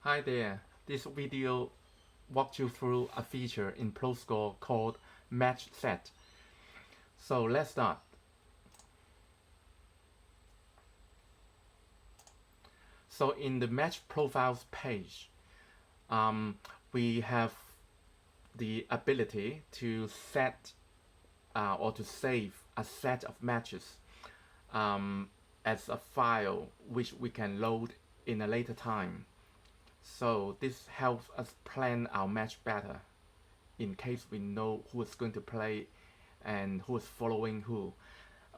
Hi there, this video walks you through a feature in ProScore called Match Set. So let's start. So in the Match Profiles page, we have the ability to set or to save a set of matches as a file which we can load in a later time. So this helps us plan our match better in case we know who is going to play and who is following who.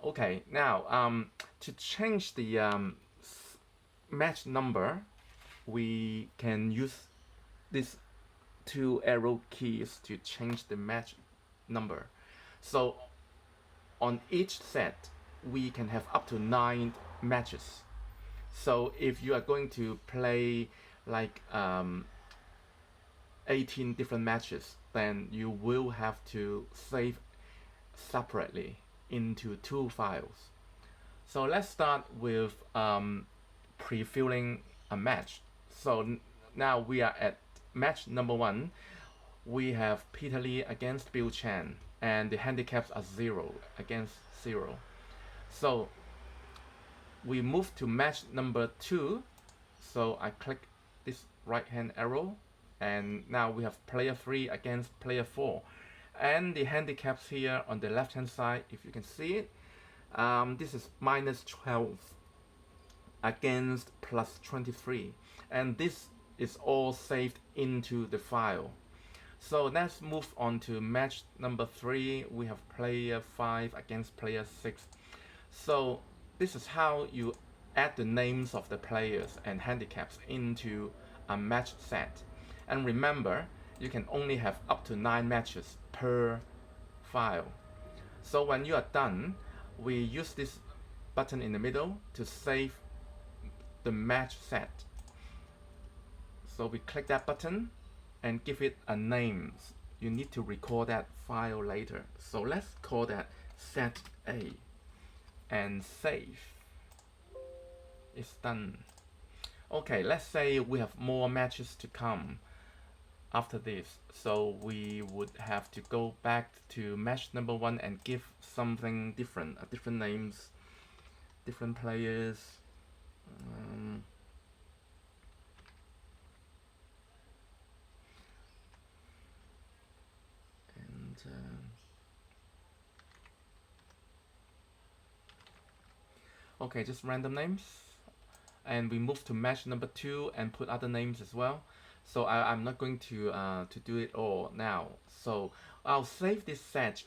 Okay, now to change the match number, we can use these two arrow keys to change the match number. So on each set, we can have up to 9 matches. So if you are going to play like 18 different matches, then you will have to save separately into 2 files. So let's start with pre-filling a match. So now we are at match number 1. We have Peter Lee against Bill Chen, and the handicaps are 0 against 0. So we move to match number 2. So I click this right hand arrow, and now we have player 3 against player 4, and the handicaps here on the left hand side, if you can see it, this is -12 against +23, and this is all saved into the file. So let's move on to match number 3. We have player 5 against player 6. So this is how you add the names of the players and handicaps into a match set. And remember, you can only have up to 9 matches per file. So when you are done, we use this button in the middle to save the match set. So we click that button and give it a name. You need to record that file later. So let's call that set A and save. It's done. Okay, let's say we have more matches to come after this. So we would have to go back to match number 1 and give something different, different names, different players. Okay, just random names. And we move to match number 2 and put other names as well. So I'm not going to do it all now. So I'll save this set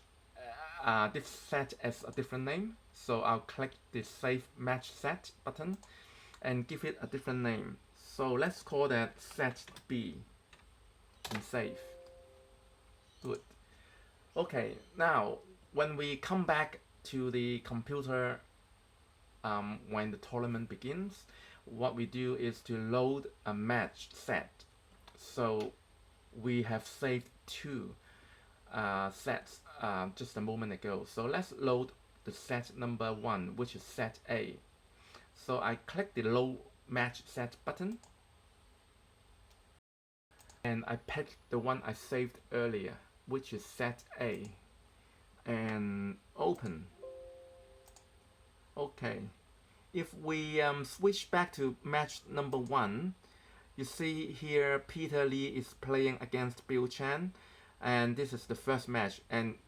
as a different name. So I'll click the Save Match Set button and give it a different name. So let's call that Set B and save. Good. Okay, now when we come back to the computer when the tournament begins, what we do is to load a match set. So we have saved 2 sets just a moment ago. So let's load the set number 1, which is set A. So I click the load match set button, and I pick the one I saved earlier, which is set A, and open. Okay, if we switch back to match number 1, you see here Peter Lee is playing against Bill Chen, and this is the first match, and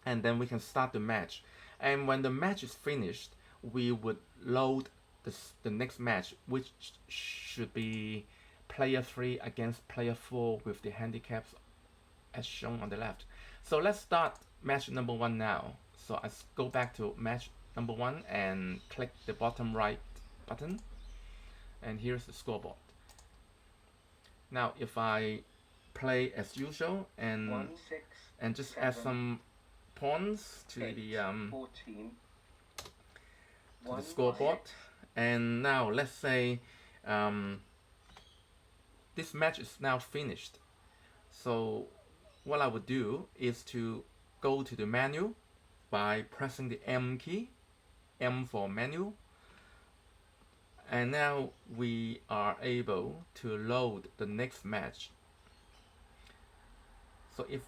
then we can start the match. And when the match is finished, we would load the next match, which should be player 3 against player 4 with the handicaps as shown on the left. So let's start match number 1 now. So I go back to match number 1 and click the bottom right button, and here's the scoreboard. Now if I play as usual and just add some pawns to the scoreboard, and now let's say this match is now finished. So what I would do is to go to the menu by pressing the M key, M for menu, And now we are able to load the next match. So if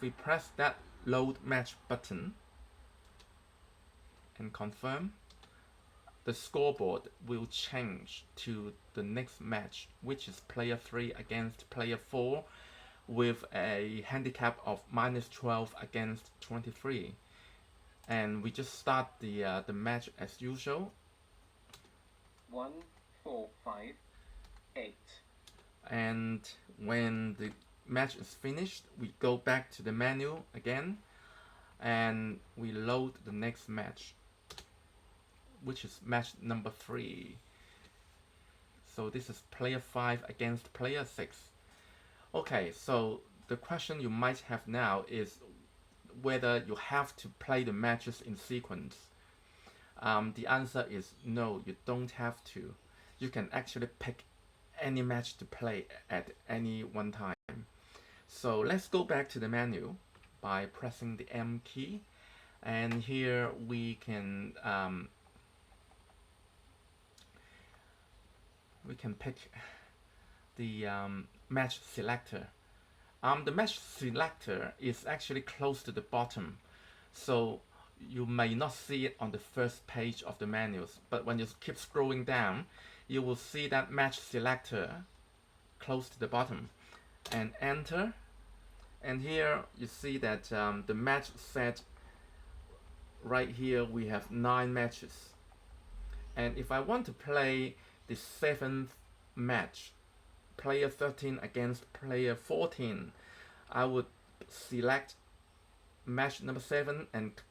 we press that load match button and confirm, the scoreboard will change to the next match, which is player 3 against player 4 with a handicap of -12 against 23. And we just start the match as usual. 1, 4, 5, 8. And when the match is finished, we go back to the menu again and we load the next match, which is match number 3. So this is player 5 against player 6. Okay, so the question you might have now is whether you have to play the matches in sequence. The answer is no, you don't have to. You can actually pick any match to play at any one time. So let's go back to the menu by pressing the M key, and here we can pick the match selector. The match selector is actually close to the bottom, so you may not see it on the first page of the menus, but when you keep scrolling down, you will see that match selector close to the bottom, and enter. And here you see that the match set right here, we have 9 matches. And if I want to play the 7th match, player 13 against player 14, I would select match number 7 and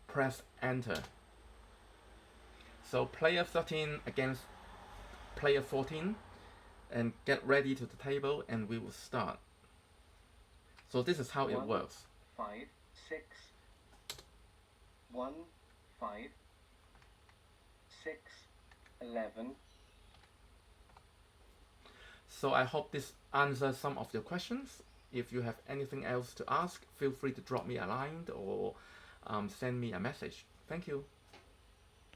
press enter. So player 13 against player 14, and get ready to the table and we will start. So this is how it works. 5, 6. 1, 5, 6, 11. So I hope this answers some of your questions. If you have anything else to ask, feel free to drop me a line or send me a message. Thank you.